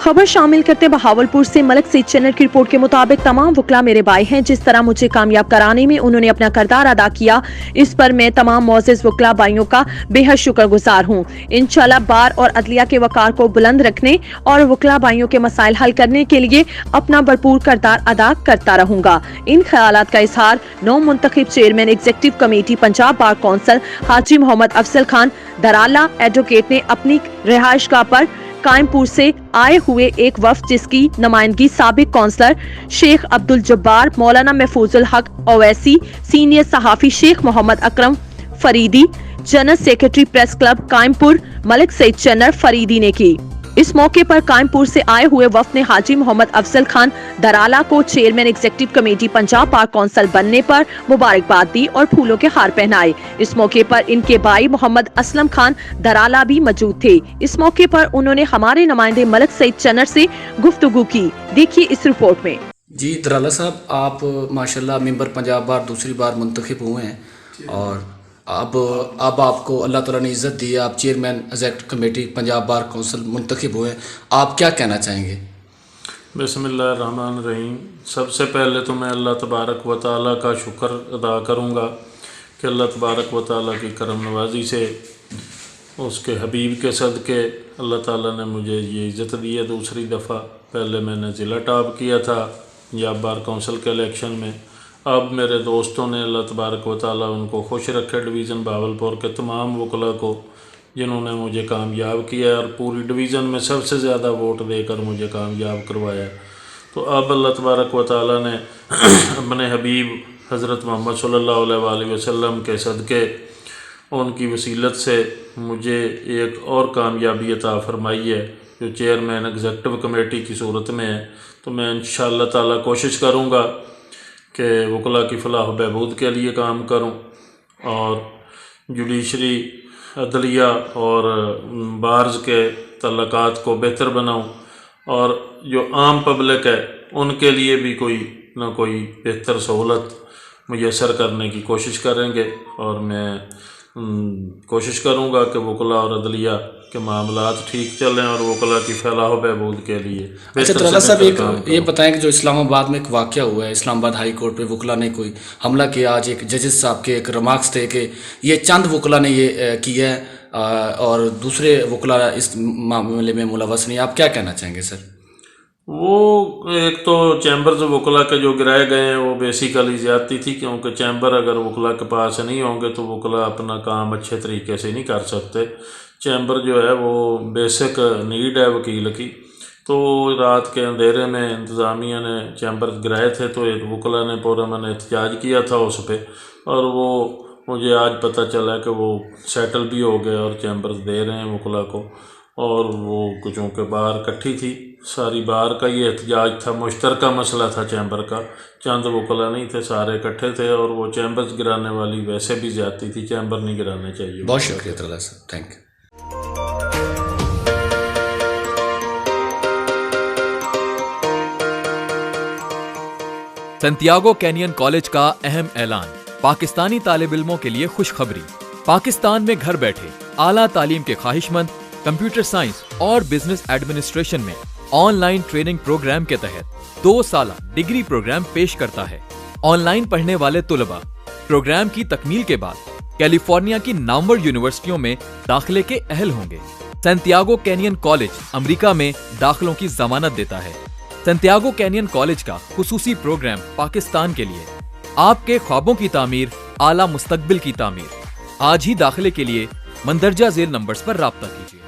खबर शामिल करते बहावलपुर से मलिक सईद चन्नर की रिपोर्ट के मुताबिक तमाम वकला मेरे भाई हैं। जिस तरह मुझे कामयाब कराने में उन्होंने अपना किरदार अदा किया, इस पर मैं तमाम मोअज़्ज़िज़ वकला भाइयों का बेहद शुक्रगुजार हूँ। इंशाअल्लाह बार और अदलिया के वकार को बुलंद रखने और वकला भाइयों के मसाइल हल करने के लिए अपना भरपूर किरदार अदा करता रहूंगा। इन ख्यालात का इजहार नौ मुंतखब chairman executive committee Punjab bar council Haji Mohammad Afzal Khan Darala advocate ने अपनी रिहाइशगाह पर कायमपुर से आए हुए एक वफ्द जिसकी नुमाइंदगी साबिक कौंसलर शेख अब्दुल जब्बार, मौलाना महफूजुल हक ओवैसी, सीनियर सहाफी Sheikh Mohammad Akram Faridi, general secretary press club Qaimpur Malik Saeed Channar Faridi ने की। इस मौके पर कायमपुर से आए हुए वफ्द ने हाजी मोहम्मद अफजल खान दराला को chairman executive committee Punjab bar council बनने पर मुबारकबाद दी और फूलों के हार पहनाए। इस मौके पर इनके भाई मोहम्मद असलम खान दराला भी मौजूद थे। इस मौके पर उन्होंने हमारे नुमाइंदे मलिक सईद चन्नर से गुफ्तगू की। देखिए इस रिपोर्ट में। जी दराला साहब, आप माशाल्लाह मेंबर पंजाब बार दूसरी बार मुंतखब हुए हैं और अब आपको अल्लाह ताला ने इज़्ज़त दी है, आप chairman executive committee Punjab bar council मुंतखब हुए। आप क्या कहना चाहेंगे? बिस्मिल्लाहिर्रहमानिर्रहीम। सबसे पहले तो मैं अल्लाह तबारक व तआला का शुक्र अदा करूँगा कि अल्लाह तबारक व तआला की करम नवाजी से उसके हबीब के सदक़े अल्लाह ताला ने मुझे ये इज़्ज़त दी है दूसरी दफ़ा। पहले मैंने ज़िला टॉप किया था पंजाब बार कौंसिल के इलेक्शन में। अब मेरे दोस्तों ने अल्लाह तबारक व तआला उनको खुश रखे, डिवीज़न बहावलपुर के तमाम वकला को जिन्होंने मुझे कामयाब किया और पूरी डिवीज़न में सबसे ज़्यादा वोट देकर मुझे कामयाब करवाया। तो अब अल्लाह तबारक व तआला ने अपने हबीब हज़रत मोहम्मद सल्लल्लाहु अलैहि वसल्लम के सदक़े उनकी वसीलत से मुझे एक और कामयाबी अता फरमाई है जो चेयरमैन एग्जीक्यूटिव कमेटी की सूरत में है। तो मैं इंशाअल्लाह ताला कोशिश करूँगा कि वकला की फलाह बहबूद के लिए काम करूं और जुडिशरी अदलिया और बार्स के तल्लकात को बेहतर बनाऊं और जो आम पब्लिक है उनके लिए भी कोई ना कोई बेहतर सहूलत मुयसर करने की कोशिश करेंगे। और मैं कोशिश करूंगा कि वकला और अदलिया के मामलात ठीक चलें और वकला की फलाह बहबूद के लिए। अच्छा दराला साहब, एक ये बताएं कि जो इस्लामाबाद में एक वाक़या हुआ है, इस्लामाबाद हाई कोर्ट पे वकला ने कोई हमला किया। आज एक जजेस साहब के एक रिमार्क्स थे कि ये चंद वकला ने ये किया है और दूसरे वकला इस मामले में मुलव्वस नहीं। आप क्या कहना चाहेंगे सर? वो एक तो चैम्बर्स वकला के जो गिराए गए हैं वो बेसिकली ज़्यादती थी, क्योंकि चैम्बर अगर वकला के पास नहीं होंगे तो वकला अपना काम अच्छे तरीके से नहीं कर सकते। चैम्बर जो है वो बेसिक नीड है वकील की। तो रात के अंधेरे में इंतज़ामिया ने चैम्बर गिराए थे तो एक वकला ने पुरअमन एहतजाज किया था उस पर, और वो मुझे आज पता चला कि वो सेटल भी हो गए और चैम्बर्स दे रहे हैं वकला को। और वो चूँकि बार इकट्ठी थी, सारी बार का ये एहतजाज था, मुश्तरका मसला था चैम्बर का, चंद वकला नहीं थे, सारे इकट्ठे थे। और वो चैम्बर्स गिराने वाली वैसे भी ज़्यादती थी, चैम्बर नहीं गिराने चाहिए। बहुत शुक्रिया दराला साहब, thank you. Santiago canyon college का अहम ऐलान। पाकिस्तानी तालिब इल्मों के लिए खुशखबरी। पाकिस्तान में घर बैठे आला तालीम के ख्वाहिशमंद कंप्यूटर साइंस और बिजनेस एडमिनिस्ट्रेशन में ऑनलाइन ट्रेनिंग प्रोग्राम के तहत 2 साला डिग्री प्रोग्राम पेश करता है। ऑनलाइन पढ़ने वाले तुलबा प्रोग्राम की तकमील के बाद कैलिफोर्निया की नामवर यूनिवर्सिटियों में दाखिले के अहल होंगे। सैंटियागो कैनियन कॉलेज अमेरिका में दाखिलों की जमानत देता है। सैंटियागो कैनियन कॉलेज का खुसूसी प्रोग्राम पाकिस्तान के लिए आपके ख्वाबों की तामीर, आला मुस्तकबिल की तामीर। आज ही दाखिले के लिए मंदरजा झेल नंबर्स पर राब्ता कीजिए।